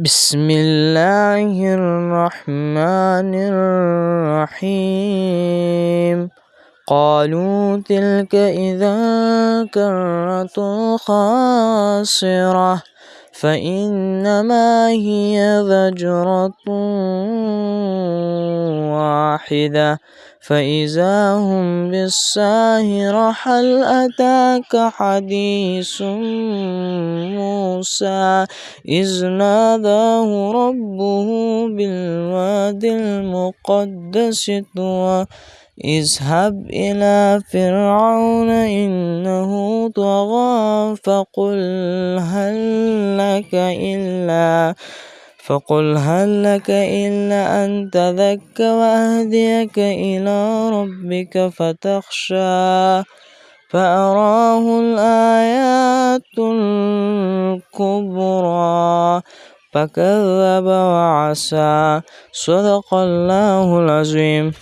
بسم الله الرحمن الرحيم قالوا تلك إذا كرة خاسرة فإنما هي زجرة واحدة فإذا هم بالساهرة هل أتاك حديث موسى إذ ناداه ربه بالواد المقدس طوى اذهب إلى فرعون إنه طغى فقل هل لك إلا أن تزكى وأهديك إلى ربك فتخشى فأراه الآيات الكبرى فكذب وعصى صدق الله العظيم.